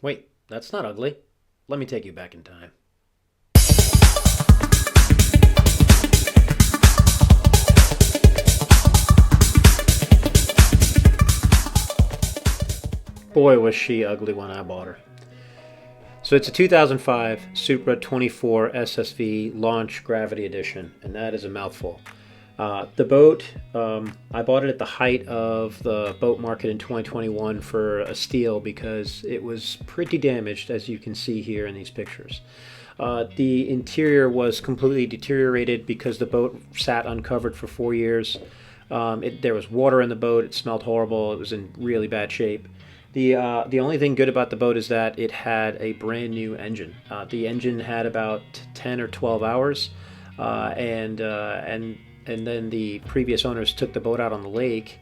Wait, that's not ugly. Let me take you back in time. Boy, was she ugly when I bought her. So it's a 2005 Supra 24SSV Launch Gravity Edition, and that is a mouthful. The boat, I bought it at the height of the boat market in 2021 for a steal because it was pretty damaged, as you can see here in these pictures. The interior was completely deteriorated because the boat sat uncovered for 4 years. There was water in the boat. It smelled horrible. It was in really bad shape. The only thing good about the boat is that it had a brand new engine. The engine had about 10 or 12 hours, and then the previous owners took the boat out on the lake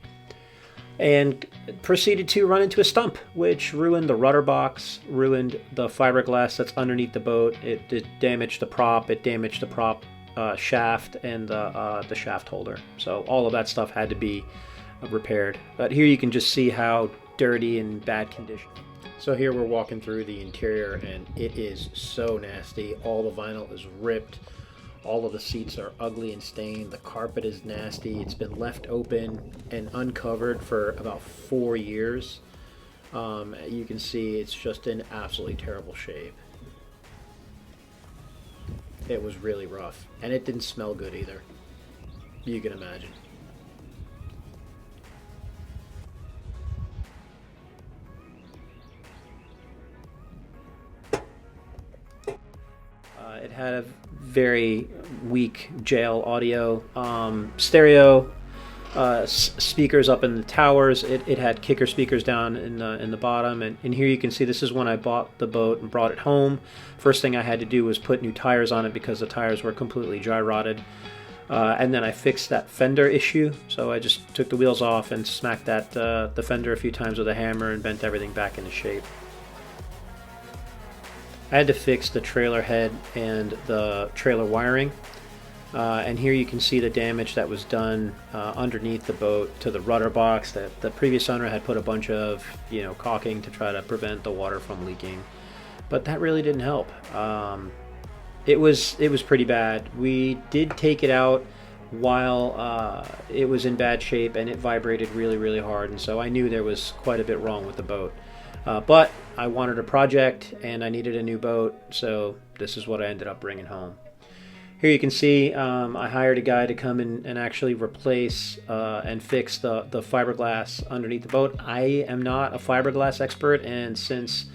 and proceeded to run into a stump, which ruined the rudder box, ruined the fiberglass that's underneath the boat. It damaged the prop. It damaged the prop shaft and the shaft holder. So all of that stuff had to be repaired. But here you can just see how dirty and bad condition. So here we're walking through the interior and it is so nasty. All the vinyl is ripped. All of the seats are ugly and stained. The carpet is nasty. It's been left open and uncovered for about 4 years. You can see it's just in absolutely terrible shape. It was really rough and it didn't smell good either. You can imagine. It had a very weak jail audio, stereo speakers up in the towers. It had kicker speakers down in the bottom, and here you can see this is when I bought the boat and brought it home. First thing I had to do was put new tires on it because the tires were completely dry rotted, and then I fixed that fender issue. So I just took the wheels off and smacked the fender a few times with a hammer and bent everything back into shape. I had to fix the trailer head and the trailer wiring, and here you can see the damage that was done underneath the boat to the rudder box. That the previous owner had put a bunch of caulking to try to prevent the water from leaking, but that really didn't help. It was pretty bad. We did take it out while it was in bad shape and it vibrated really hard, and so I knew there was quite a bit wrong with the boat. But I wanted a project and I needed a new boat, so this is what I ended up bringing home. Here you can see I hired a guy to come in and actually replace and fix the fiberglass underneath the boat. I am not a fiberglass expert, and since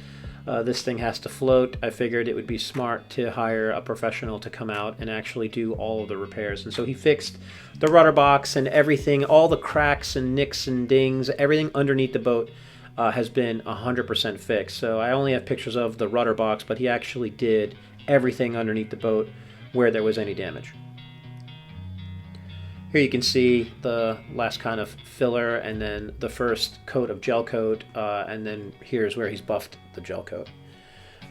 this thing has to float, I figured it would be smart to hire a professional to come out and actually do all of the repairs. And so he fixed the rudder box and everything, all the cracks and nicks and dings, everything underneath the boat. Has been 100% fixed. So I only have pictures of the rudder box, but he actually did everything underneath the boat where there was any damage. Here you can see the last kind of filler and then the first coat of gel coat, and then here's where he's buffed the gel coat.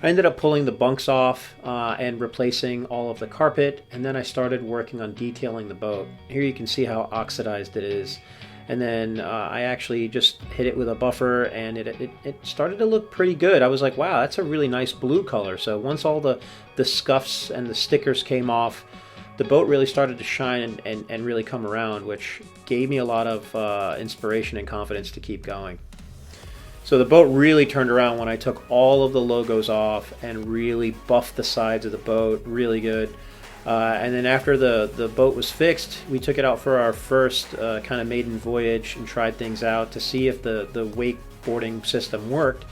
I ended up pulling the bunks off and replacing all of the carpet, and then I started working on detailing the boat. Here you can see how oxidized it is. And then I actually just hit it with a buffer, and it started to look pretty good. I was like, wow, that's a really nice blue color. So once all the scuffs and the stickers came off, the boat really started to shine and really come around, which gave me a lot of inspiration and confidence to keep going. So the boat really turned around when I took all of the logos off and really buffed the sides of the boat really good. And then after the boat was fixed, we took it out for our first kind of maiden voyage and tried things out to see if the wakeboarding system worked.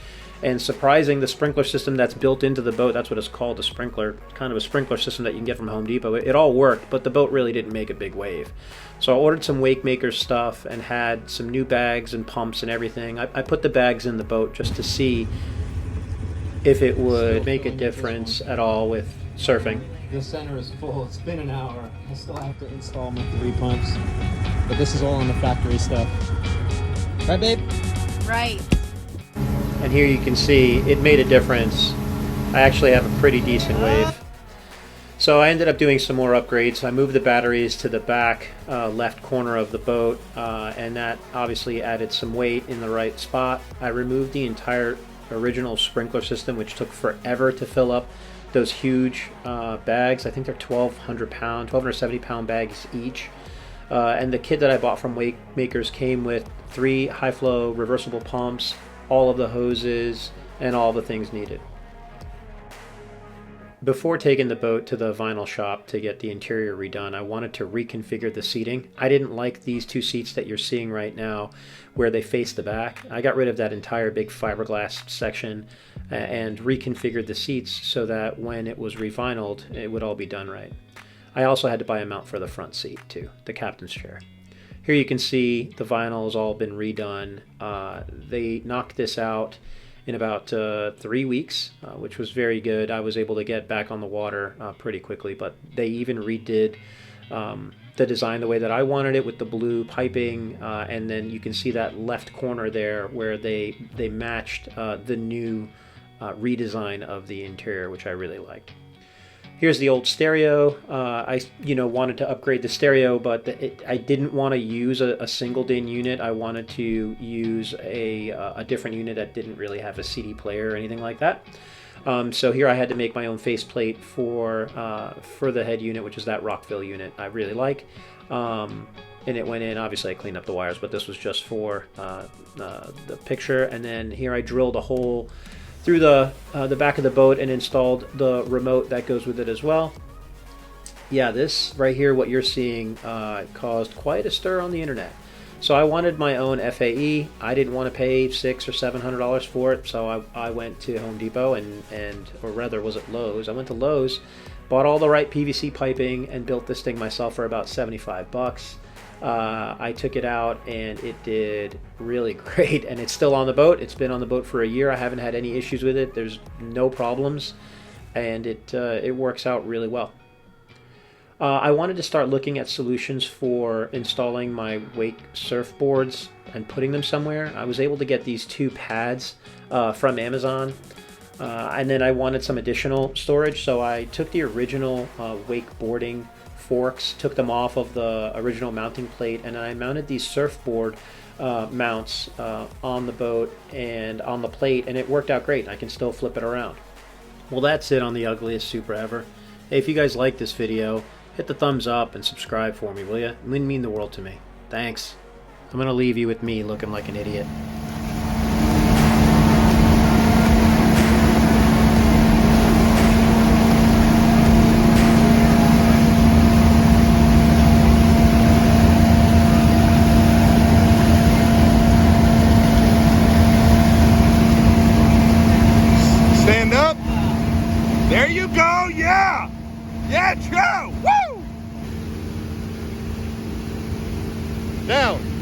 And surprising, the sprinkler system that's built into the boat, that's what it's called, a sprinkler, kind of a sprinkler system that you can get from Home Depot. It all worked, but the boat really didn't make a big wave. So I ordered some Wake Maker stuff and had some new bags and pumps and everything. I put the bags in the boat just to see if it would make a difference at all with surfing. The center is full. It's been an hour. I still have to install my 3 pumps. But this is all on the factory stuff. Right, babe? Right. And here you can see it made a difference. I actually have a pretty decent wave. So I ended up doing some more upgrades. I moved the batteries to the back left corner of the boat, and that obviously added some weight in the right spot. I removed the entire original sprinkler system, which took forever to fill up those huge bags. I think they're 1,270 pound bags each. And the kit that I bought from Wake Makers came with 3 high flow reversible pumps, all of the hoses, and all the things needed. Before taking the boat to the vinyl shop to get the interior redone, I wanted to reconfigure the seating. I didn't like these 2 seats that you're seeing right now where they face the back. I got rid of that entire big fiberglass section and reconfigured the seats so that when it was revinyled, it would all be done right. I also had to buy a mount for the front seat too, the captain's chair. Here you can see the vinyl has all been redone. They knocked this out in about 3 weeks, which was very good. I was able to get back on the water pretty quickly, but they even redid the design the way that I wanted it with the blue piping, and then you can see that left corner there where they matched the new redesign of the interior, which I really liked. Here's the old stereo. I wanted to upgrade the stereo, but I didn't want to use a single DIN unit. I wanted to use a different unit that didn't really have a CD player or anything like that. So here I had to make my own faceplate for the head unit, which is that Rockville unit I really like. And it went in. Obviously I cleaned up the wires, but this was just for the picture. And then here I drilled a hole through the back of the boat and installed the remote that goes with it as well. Yeah, this right here, what you're seeing, caused quite a stir on the internet. So I wanted my own FAE. I didn't want to pay $600 or $700 for it, so I went to Home Depot or rather was it Lowe's? I went to Lowe's, bought all the right PVC piping, and built this thing myself for about 75 bucks. I took it out and it did really great, and it's still on the boat. It's been on the boat for a year. I haven't had any issues with it. There's no problems, and it works out really well. I wanted to start looking at solutions for installing my wake surfboards and putting them somewhere. I was able to get these 2 pads from Amazon, and then I wanted some additional storage, so I took the original wake boarding forks, took them off of the original mounting plate, and I mounted these surfboard mounts on the boat and on the plate, and it worked out great. I can still flip it around. Well, that's it on the ugliest Supra ever. Hey, if you guys like this video, hit the thumbs up and subscribe for me, will ya? It would mean the world to me. Thanks. I'm gonna leave you with me looking like an idiot. Stand up. There you go. Yeah. Yeah, true. Woo. Down.